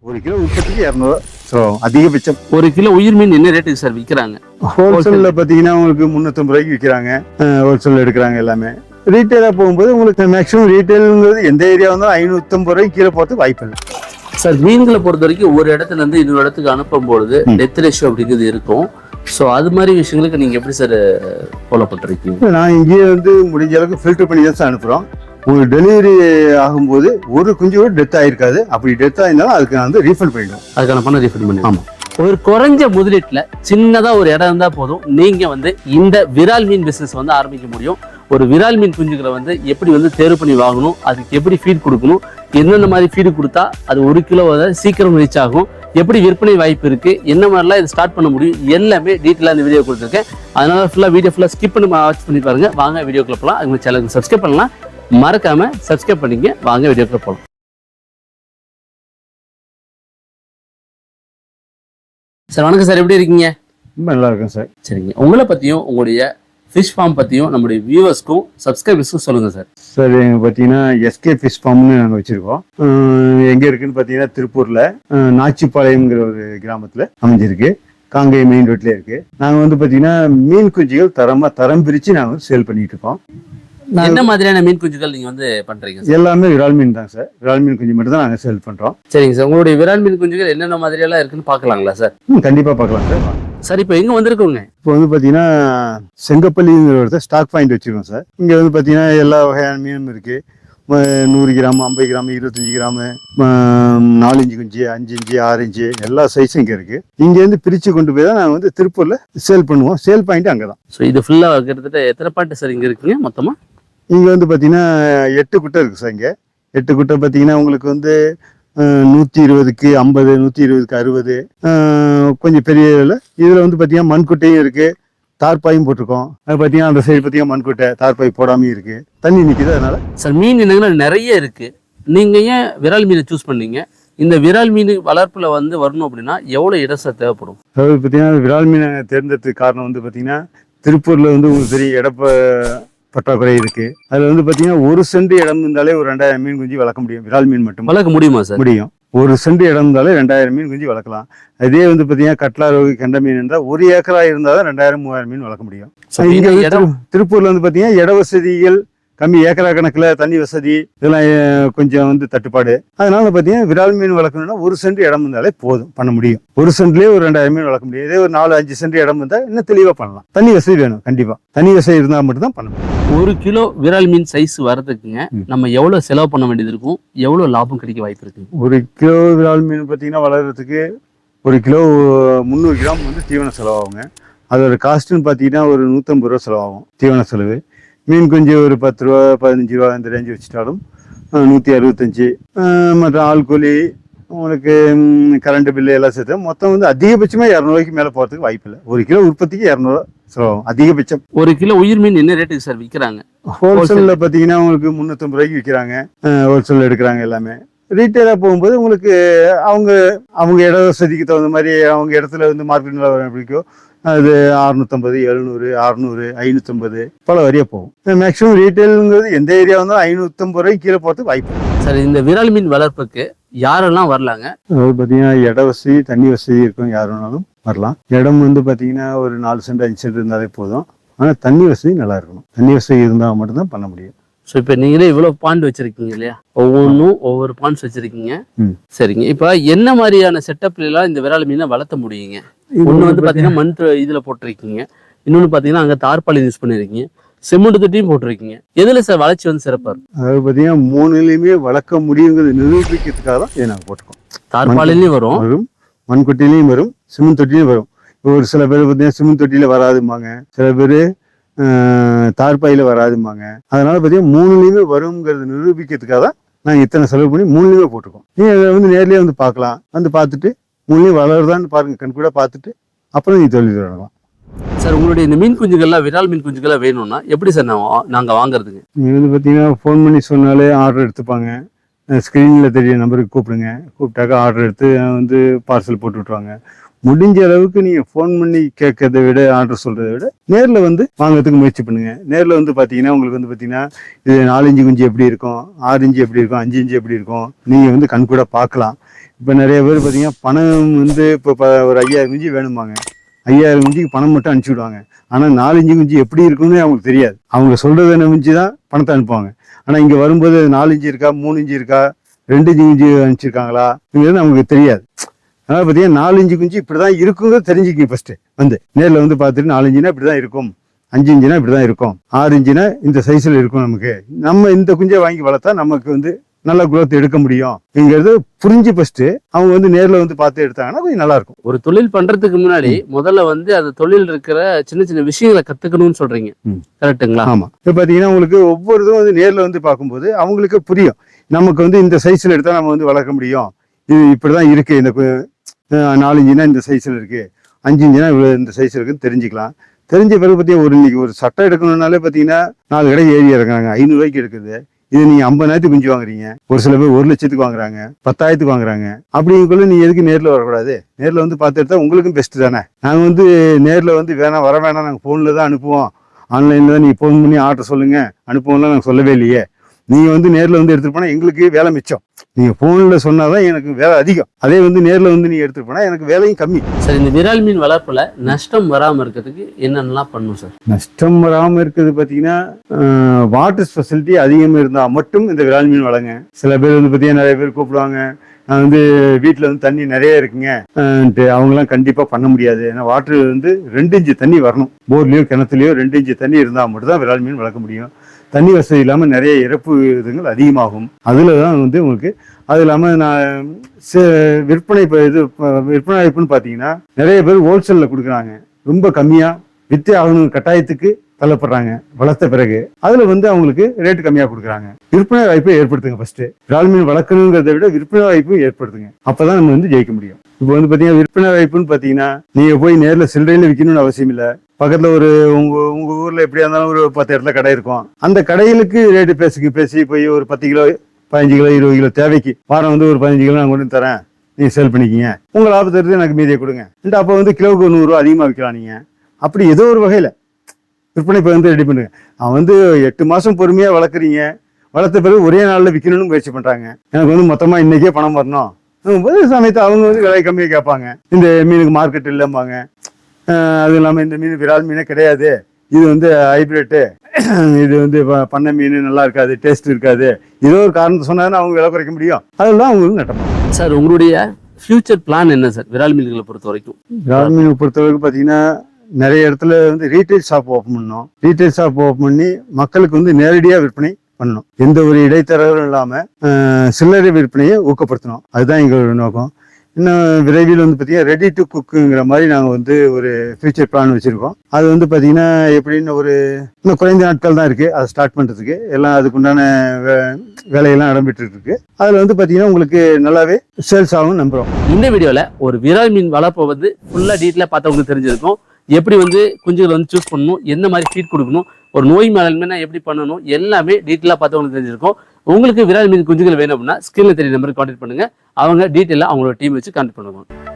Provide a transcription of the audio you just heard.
ஒரு கிலோ உற்பத்திக்கு 200 செலவாகும் அதிகபட்சம். ஒரு கிலோ உயிர் மீன் என்ன ரேட்டுக்கு சார் விற்கிறாங்க? ஹோல்சேல்ல பார்த்தீங்கன்னா உங்களுக்கு 350 ரூபாய்க்கு விற்கிறாங்க. ஹோல்சேல் எடுக்கிறாங்க எல்லாமே. ரீட்டைலாக போகும்போது உங்களுக்கு மேக்ஸிமம் ரீட்டைலுங்கிறது எந்த ஏரியா வந்தாலும் 550 ரூபாய்க்கு கீழே போகிறதுக்கு வாய்ப்பு இல்லை சார். மீன்களை பொறுத்த வரைக்கும் ஒரு இடத்துல இருந்து இன்னொரு இடத்துக்கு அனுப்பும்பொழுது டெத் ரேஷியோ அப்படிங்கிறது இருக்கும். ஸோ அது மாதிரி விஷயங்களுக்கு நீங்கள் எப்படி சார் ஃபாலோ பண்ணுறீங்க? நான் இங்கேயே முடிஞ்ச அளவுக்கு ஃபில்டர் பண்ணி தான் சார் அனுப்புகிறோம். உங்களுக்கு டெலிவரி ஆகும்போது ஒரு குஞ்சு கூட டெத் ஆயிருக்காது. அப்படி டெத் ஆயிருந்தாலும் அதுக்கு ரீஃபண்ட் பண்ணிடுவோம். அதுக்கான பணம் ரீஃபண்ட் பண்ணி. ஆமாம். ஒரு குறைஞ்ச முதலீட்டில் சின்னதாக ஒரு இடம் இருந்தால் போதும், நீங்கள் இந்த விரால் மீன் பிஸ்னஸ் ஆரம்பிக்க முடியும். ஒரு விரால் மீன் குஞ்சுகளை எப்படி தேர்வு பண்ணி வாங்கணும், அதுக்கு எப்படி ஃபீட் கொடுக்கணும், என்னென்ன மாதிரி ஃபீடு கொடுத்தா அது 1 கிலோ சீக்கிரம் ரீச் ஆகும், எப்படி விற்பனை வாய்ப்பு இருக்குது, என்ன மாதிரிலாம் இது ஸ்டார்ட் பண்ண முடியும், எல்லாமே டீட்டெயிலாக இந்த வீடியோ கொடுத்துருக்கேன். அதனால வீடியோ ஃபுல்லாக ஸ்கிப் பண்ணி வாட்ச் பண்ணி பாருங்க. வாங்க வீடியோக்குள்ள போகலாம். எங்கள் சேனலுக்கு சப்ஸ்கிரைப் பண்ணலாம், மறக்காம சப்ஸ்கிரைப் பண்ணிங்க. வாங்க வீடியோக்குள்ள போகலாம். சார் வணக்கம் சார், எப்படி இருக்கீங்க? ரொம்ப நல்லா இருக்கும் சார். சரிங்க, உங்களை பற்றியும் உங்களுடைய ஃபிஷ் ஃபார்ம் பற்றியும் நம்முடைய வியூவர்ஸ்க்கும் சப்ஸ்கிரைபர்ஸ்க்கும் சொல்லுங்கள் சார். சார் எங்கள் பார்த்தீங்கன்னா எஸ்கே ஃபிஷ் ஃபார்ம்னு நாங்கள் வச்சுருக்கோம். எங்கே இருக்குன்னு பார்த்தீங்கன்னா திருப்பூரில் நாச்சிப்பாளையம்ங்கிற ஒரு கிராமத்தில் அமைஞ்சிருக்கு. காங்கேயம் மெயின் ரோட்லேயே இருக்குது. நாங்கள் பார்த்தீங்கன்னா மீன் குஞ்சுகள் தரம் பிரித்து நாங்கள் சேல் பண்ணிகிட்டு இருக்கோம். என்ன மாதிரியான மீன் குஞ்சுகள் நீங்க பண்றீங்க? எல்லாமே விரால் மீன் தான் சார். விரால் மீன் குஞ்சு மட்டும் தான் நாங்கள் சேல் பண்றோம். சரிங்க சார், உங்களுடைய விரால் மீன் குஞ்சுகள் என்னென்ன மாதிரியெல்லாம் இருக்குன்னு பார்க்கலாங்களா சார்? கண்டிப்பா பார்க்கலாம் சார். சார் இப்போ எங்க வந்திருக்கோங்க? இப்போ பார்த்தீங்கன்னா செங்கப்பள்ளிங்கிற ஒருத்தர் ஸ்டாக் பாயிண்ட் வச்சிருக்கோம் சார். இங்கே பார்த்தீங்கன்னா எல்லா வகையான மீனும் இருக்கு. 100 கிராம், 50 கிராம், 25 கிராம், 4 இன்ச்சு குஞ்சு, 5 இன்ச்சு, 6 இன்ச்சு எல்லா சைஸும் இங்கே இருக்கு. இங்கேருந்து பிரித்து கொண்டு போய் தான் நாங்கள் திருப்பூர்ல சேல் பண்ணுவோம். சேல் பாயிண்ட் அங்கே தான். ஸோ இது ஃபுல்லாக கிட்டத்தட்ட எத்தனை பாயிண்ட் சார் இங்கே இருக்குங்க மொத்தமாக? இங்கே பார்த்தீங்கன்னா 8 குட்டை இருக்குது சார். இங்கே 8 குட்டை பார்த்தீங்கன்னா உங்களுக்கு 120க்கு 50, 120க்கு 60, கொஞ்சம் பெரிய இதில் பார்த்தீங்கன்னா மண்குட்டையும் இருக்குது, தார்பாயும் போட்டிருக்கோம். அது பார்த்தீங்கன்னா அந்த சைடு பார்த்தீங்கன்னா மண்குட்டை, தார்பாய் போடாமையும் இருக்குது. தண்ணி நிற்கிது. அதனால சார் மீன் இனங்கள் நிறைய இருக்குது. நீங்கள் ஏன் விரால் மீனை சூஸ் பண்ணீங்க? இந்த விரால் மீன் வளர்ப்பில் வரணும் அப்படின்னா எவ்வளோ இடம் சார் தேவைப்படும்? அதாவது பார்த்தீங்கன்னா விரால் மீனை தேர்ந்தெடுத்ததுக்கு காரணம் பார்த்தீங்கன்னா திருப்பூரில் உங்களுக்கு பெரிய பற்றாக்குறை இருக்கு. அதுல பார்த்தீங்கன்னா 1 சென்ட் இடம் இருந்தாலே ஒரு 2000 மீன் குஞ்சு வளர்க்க முடியும். விரால் மீன் மட்டும் வளர்க்க முடியுமா சார்? முடியும். 1 சென்ட் இடம் இருந்தாலே 2000 மீன் குஞ்சு வளர்க்கலாம். அதே பார்த்தீங்கன்னா கட்லா, ரோகி, கெண்ட மீன் இருந்தால் 1 ஏக்கரா இருந்தாலும் 2000, 3000 மீன் வளர்க்க முடியும். இங்க திருப்பூர்ல பார்த்தீங்கன்னா இட வசதிகள் கம்மி, ஏக்கரா கணக்குல தண்ணி வசதி இதெல்லாம் கொஞ்சம் தட்டுப்பாடு. அதனால பார்த்தீங்கன்னா விரால் மீன் வளர்க்கணும்னா 1 சென்ட் இடம் இருந்தாலே போதும், பண்ண முடியும். 1 சென்ட்லேயே ஒரு 2000 மீன் வளர்க்க முடியும். இதே ஒரு 4-5 சென்ட் இடம் இருந்தால் இன்னும் தெளிவாக பண்ணலாம். தண்ணி வசதி வேணும். கண்டிப்பா தண்ணி வசதி இருந்தால் மட்டும்தான் பண்ண முடியும். 1 கிலோ விரால் மீன் சைஸ் வரதுக்குங்க நம்ம எவ்வளவு செலவு பண்ண வேண்டியது இருக்கும், எவ்வளவு லாபம் கிடைக்க வாய்ப்பு இருக்கு? 1 கிலோ விரால் மீன் பார்த்தீங்கன்னா வளர்றதுக்கு 1 கிலோ 300 கிராம் தீவன செலவாகுங்க. அதோட காஸ்ட்னு பார்த்தீங்கன்னா ஒரு 150 ரூபா செலவாகும் தீவன செலவு. மீன் குஞ்சு ஒரு 10 ரூபா, 15 ரூபா இந்த ரேஞ்சு வச்சுட்டாலும் 165. மற்ற ஆள் கூலி, உங்களுக்கு கரண்ட் பில்லு எல்லாம் சேர்த்து மொத்தம் அதிகபட்சமாக 200 ரூபாய்க்கு மேலே போகிறதுக்கு வாய்ப்பு இல்லை. 1 கிலோ உற்பத்திக்கு 200 செலவாகும் அதிகபட்சம். 1 கிலோ உயிர் மீன் என்ன ரேட்டுக்கு சார் விற்கிறாங்க? ஹோல்சேலில் பார்த்தீங்கன்னா உங்களுக்கு 350 ரூபாய்க்கு விற்கிறாங்க. ஹோல்சேலில் எடுக்கிறாங்க எல்லாமே. ரீட்டைலாக போகும்போது உங்களுக்கு அவங்க இட வசதிக்கு தகுந்த மாதிரி அவங்க இடத்துல மார்க்கெட் நிலவரம் பிடிக்கும். அது 650, 700, 600, 550 பல வரையா போகும். மேக்ஸிமம் ரீட்டைலுங்கிறது எந்த ஏரியா வந்தாலும் 550 ரூபாய்க்கு கீழே போகிறதுக்கு வாய்ப்பு சார். இந்த விரால் மீன் வளர்ப்புக்கு யாரெல்லாம் வரலாங்க? அதாவது பார்த்தீங்கன்னா இட வசதி, தண்ணி வசதி இருக்கும், யார் வேணாலும் வரலாம். இடம் பார்த்தீங்கன்னா ஒரு 4 சென்ட் 5 சென்ட் இருந்தாலே போதும். ஆனால் தண்ணி வசதி நல்லா இருக்கணும். தண்ணி வசதி இருந்தால் மட்டும்தான் பண்ண முடியும். ஸோ இப்போ நீங்களே இவ்வளோ பாண்ட் வச்சிருக்கீங்க இல்லையா? ஒவ்வொன்றும் ஒவ்வொரு பாண்ட்ஸ் வச்சிருக்கீங்க. சரிங்க, இப்போ என்ன மாதிரியான செட்டப்ல எல்லாம் இந்த விரால் மீனை வளர்த்த முடியுங்க? ஒன்று பார்த்தீங்கன்னா மண் இதில் போட்டிருக்கீங்க, இன்னொன்று பார்த்தீங்கன்னா அங்கே தார்பாலின் யூஸ் பண்ணிருக்கீங்க, செம்மண்டு தொட்டியும் போட்டிருக்கீங்க. எதுல சார் வளர்ச்சி சிறப்பாக இருக்கும்? அதாவது பார்த்தீங்கன்னா 3லையுமே வளர்க்க முடியுங்கிறது நிரூபிக்கிறதுக்காக தான் இதை நாங்கள் போட்டுக்கோம். தார்பாலின்லையும் வரும், மண்குட்டிலையும் வரும், சிமெண்ட் தொட்டிலையும் வரும். ஒரு சில பேர் பார்த்தீங்கன்னா சிமெண்ட் தொட்டியில வராதும்பாங்க, சில பேர் தார்பாயில வராதும்பாங்க. அதனால பார்த்தீங்கன்னா 3லையுமே வருங்கிறது நிரூபிக்கிறதுக்காக தான் நாங்கள் இத்தனை செலவு பண்ணி 3லையுமே போட்டிருக்கோம். நீங்கள் நேர்லேயே பார்க்கலாம், பார்த்துட்டு 3லையும் வளருதான்னு பாருங்க, கண் கூட பார்த்துட்டு அப்புறம் நீ தொழில் தொடங்கலாம். சார் உங்களுடைய இந்த மீன் குஞ்சுகள்லாம் விரால் மீன் குஞ்சுகள்லாம் வேணும்னா எப்படி சார் நாங்கள் வாங்குறதுங்க? நீங்கள் பார்த்தீங்கன்னா ஃபோன் பண்ணி சொன்னாலே ஆர்டர் எடுத்துப்பாங்க. ஸ்க்ரீனில் தெரிய நம்பருக்கு கூப்பிடுங்க. கூப்பிட்டாக்கா ஆர்டர் எடுத்து பார்சல் போட்டு விட்ருவாங்க. முடிஞ்ச அளவுக்கு நீங்கள் ஃபோன் பண்ணி கேட்கறத விட, ஆர்டர் சொல்கிறத விட நேரில் வாங்கிறதுக்கு முயற்சி பண்ணுங்கள். நேரில் பார்த்தீங்கன்னா உங்களுக்கு பார்த்தீங்கன்னா இது 4 இன்ச்சு குஞ்சு எப்படி இருக்கும், 6 இன்ச்சு எப்படி இருக்கும், 5 இன்ச்சு எப்படி இருக்கும், நீங்கள் கண் கூட பார்க்கலாம். இப்போ நிறைய பேர் பார்த்தீங்கன்னா பணம் வந்து இப்போ ஒரு 5000 குஞ்சு வேணும்பாங்க. 5000 குஞ்சுக்கு பணம் மட்டும் அனுப்பிச்சி விடுவாங்க. ஆனால் 4-5 குஞ்சு எப்படி இருக்குன்னு அவங்களுக்கு தெரியாது. அவங்க சொல்கிறத நம்பிச்சு தான் பணத்தை அனுப்புவாங்க. ஆனால் இங்கே வரும்போது 4 இன்ச்சு இருக்கா, 3 இன்ச்சு இருக்கா, 2 இன்ச்சு அனுப்பிச்சிருக்காங்களா, இதுங்கிறது நமக்கு தெரியாது. அதனால் பார்த்தீங்கன்னா 4 இன்ச்சு குஞ்சு இப்படி தான் இருக்குங்கிறது தெரிஞ்சுக்கிங்க ஃபஸ்ட்டு. வந்து நேரில் வந்து பார்த்துட்டு 4 இன்ச்சுனா இப்படி தான் இருக்கும், 5 இன்ச்சுனா இப்படி தான் இருக்கும், 6 இன்ச்சுனா இந்த சைஸில் இருக்கும். நமக்கு நம்ம இந்த குஞ்சை வாங்கி வளர்த்தா நமக்கு வந்து நல்ல குரோத் எடுக்க முடியும்ங்கிறது புரிஞ்சு ஃபர்ஸ்ட் அவங்க வந்து நேர்ல வந்து பார்த்து எடுத்தாங்கன்னா கொஞ்சம் நல்லா இருக்கும். ஒரு தொழில் பண்றதுக்கு முன்னாடி முதல்ல வந்து அந்த தொழில் இருக்கிற சின்ன சின்ன விஷயங்களை கத்துக்கணும்னு சொல்றீங்க, கரெக்டுங்களா? ஆமா. இப்போ பாத்தீங்கன்னா உங்களுக்கு ஒவ்வொருதும் வந்து நேர்ல வந்து பார்க்கும்போது அவங்களுக்கு புரியும். நமக்கு வந்து இந்த சைஸ்ல எடுத்தா நம்ம வந்து வளர்க்க முடியும், இது இப்படிதான் இருக்கு, இந்த 4 இன்ச்சுனா இந்த சைஸ்ல இருக்கு, 5 இன்ச்சுனா இந்த சைஸ்ல இருக்குன்னு தெரிஞ்சுக்கலாம். தெரிஞ்ச பிறகு பார்த்தீங்கன்னா இன்னைக்கு ஒரு சட்டை எடுக்கணும்னாலே பார்த்தீங்கன்னா 4 கடை ஏறி இறக்குறாங்க. 500 ரூபாய்க்கு எடுக்குது. இது நீங்க 50,000 குஞ்சு வாங்குறீங்க, ஒரு சில பேர் 1 லட்சத்துக்கு வாங்குறாங்க, 10,000க்கு வாங்குறாங்க. அப்படிங்குள்ள நீ எதுக்கு நேரில் வரக்கூடாது? நேரில் வந்து பார்த்து எடுத்தா உங்களுக்கும் பெஸ்ட் தானே. நாங்கள் வந்து நேரில் வந்து வேணாம் வர வேணாம், நாங்கள் ஃபோனில் தான் அனுப்புவோம், ஆன்லைனில் தான் நீங்கள் ஃபோன் பண்ணி ஆர்டர் சொல்லுங்க அனுப்புவோம்லாம் நாங்கள் சொல்லவே இல்லையே. நீங்கள் வந்து நேரில் வந்து எடுத்துகிட்டு போனால் எங்களுக்கு வேலை மிச்சம். நீங்கள் ஃபோனில் சொன்னால் தான் எனக்கு வேலை அதிகம். அதே வந்து நேரில் வந்து நீங்கள் எடுத்துகிட்டு போனால் எனக்கு வேலையும் கம்மி. சார், இந்த விரால் மீன் வளர்ப்பில் நஷ்டம் வராமல் இருக்கிறதுக்கு என்னென்னலாம் பண்ணணும் சார்? நஷ்டம் வராமல் இருக்கிறது பார்த்தீங்கன்னா வாட்டர் ஃபெசிலிட்டி அதிகமாக இருந்தால் மட்டும் இந்த விரால் மீன் வளங்க. சில பேர் வந்து பார்த்தீங்கன்னா நிறைய பேர் கூப்பிடுவாங்க, நான் வந்து வீட்டில் வந்து தண்ணி நிறைய இருக்குங்க, அவங்களாம் கண்டிப்பாக பண்ண முடியாது. ஏன்னா வாட்டர் வந்து 2 இன்ச்சு தண்ணி வரணும். போர்லேயோ கிணத்துலையோ 2 இன்ச்சு தண்ணி இருந்தால் மட்டும் தான் விரால் மீன் வளர்க்க முடியும். தண்ணி வசதி இல்லாமல் நிறைய இறப்பு இதுங்கள் அதிகமாகும். அதில் தான் வந்து உங்களுக்கு அது இல்லாமல் நான் விற்பனை இப்போ விற்பனை வாய்ப்புன்னு பார்த்தீங்கன்னா நிறைய பேர் ஹோல்சேலில் கொடுக்குறாங்க. ரொம்ப கம்மியாக விற்றே ஆகணும் கட்டாயத்துக்கு தள்ளப்படுறாங்க வளர்த்த பிறகு. அதில் வந்து அவங்களுக்கு ரேட்டு கம்மியாக கொடுக்குறாங்க. விற்பனை வாய்ப்பை ஏற்படுத்துங்க. ஃபர்ஸ்ட் விரால் மீன் வளர்க்கணுங்கிறத விட விற்பனை வாய்ப்பும் ஏற்படுத்துங்க. அப்போ தான் நம்ம வந்து ஜெயிக்க முடியும். இப்போ வந்து பார்த்தீங்கன்னா விற்பனை வாய்ப்புன்னு பார்த்தீங்கன்னா நீங்கள் போய் நேரில் சில்லறையில் விற்கணும்னு அவசியம் இல்லை. பக்கத்தில் ஒரு உங்கள் ஊரில் எப்படியா இருந்தாலும் ஒரு 10 இடத்துல கடை இருக்கும். அந்த கடைகளுக்கு ரேட்டு பேசி போய் ஒரு 10 கிலோ 15 கிலோ 20 கிலோ தேவைக்கு வாரம் வந்து ஒரு 15 கிலோ நான் கொண்டு தரேன், நீங்கள் சேல் பண்ணிக்கிங்க, உங்கள் லாபத்தை எடுத்து எனக்கு மீதியை கொடுங்க. அப்போ வந்து கிலோவுக்கு 100 ரூபா அதிகமாக விற்கலாம். நீங்கள் அப்படி ஏதோ ஒரு வகையில் விற்பனை இப்போ வந்து ரெடி பண்ணுங்க. அவன் வந்து 8 மாதம் பொறுமையாக வளர்க்குறீங்க, வளர்த்த பிறகு ஒரே நாளில் விற்கணும்னு முயற்சி பண்ணுறாங்க. எனக்கு வந்து மொத்தமாக இன்றைக்கே பணம் வரணும் சமயத்தை அவங்க வந்து விலை கம்மியாக கேட்பாங்க. இந்த மீனுக்கு மார்க்கெட் இல்லைம்பாங்க. அது இல்லாமல் இந்த மீன் விரால் மீனே கிடையாது, இது வந்து ஹைப்ரிட்டு, இது வந்து பண்ணை மீன் நல்லா இருக்காது, டேஸ்ட் இருக்காது, ஏதோ ஒரு காரணத்தை சொன்னாலும் அவங்க விலை குறைக்க முடியும். அதெல்லாம் அவங்களுக்கு நட்டணும். சார், உங்களுடைய ஃபியூச்சர் பிளான் என்ன சார் விரால் மீன்களை பொறுத்த வரைக்கும்? விரால் மீனை பொறுத்த வரைக்கும் பார்த்தீங்கன்னா நிறைய இடத்துல வந்து ரீட்டைல் ஷாப் ஓப்பன் பண்ணணும். ரீட்டைல் ஷாப் ஓப்பன் பண்ணி மக்களுக்கு வந்து நேரடியாக விற்பனை பண்ணணும். எந்த ஒரு இடைத்தரகரும் இல்லாமல் சில்லறை விற்பனையை ஊக்கப்படுத்தணும். அதுதான் எங்களோட நோக்கம். இன்னும் விரைவில் வந்து பார்த்தீங்கன்னா ரெடி டு குக்குங்கிற மாதிரி நாங்கள் வந்து ஒரு ஃபியூச்சர் பிளான் வச்சுருக்கோம். அது வந்து பார்த்தீங்கன்னா எப்படின்னு இன்னும் குறைந்த நாட்கள் தான் இருக்குது அதை ஸ்டார்ட் பண்ணுறதுக்கு. எல்லாம் அதுக்குண்டான வேலையெல்லாம் இடம்பெற்று இருக்கு. அதில் வந்து பார்த்தீங்கன்னா உங்களுக்கு நல்லாவே சேல்ஸ் ஆகும் நம்புகிறோம். இந்த வீடியோவில் ஒரு விரால் மீன் வளர்ப்பை வந்து ஃபுல்லாக டீட்டெயிலாக பார்த்தவங்களுக்கு தெரிஞ்சிருக்கும். எப்படி வந்து குஞ்சுகளை வந்து சூஸ் பண்ணணும், எந்த மாதிரி ஃபீட் கொடுக்கணும், ஒரு நோய் மேலாண்மைனா எப்படி பண்ணணும், எல்லாமே டீட்டெயிலாக பார்த்தவங்களுக்கு தெரிஞ்சிருக்கும். உங்களுக்கு விரால் மீன் குஞ்சுகள் வேணும் அப்படின்னா ஸ்கிரீனில் தெரிய நம்பருக்கு கான்டாக்ட் பண்ணுங்க. அவங்க டீட்டெயிலாக அவங்களோட டீம் வச்சு கான்டாக்ட் பண்ணுவாங்க.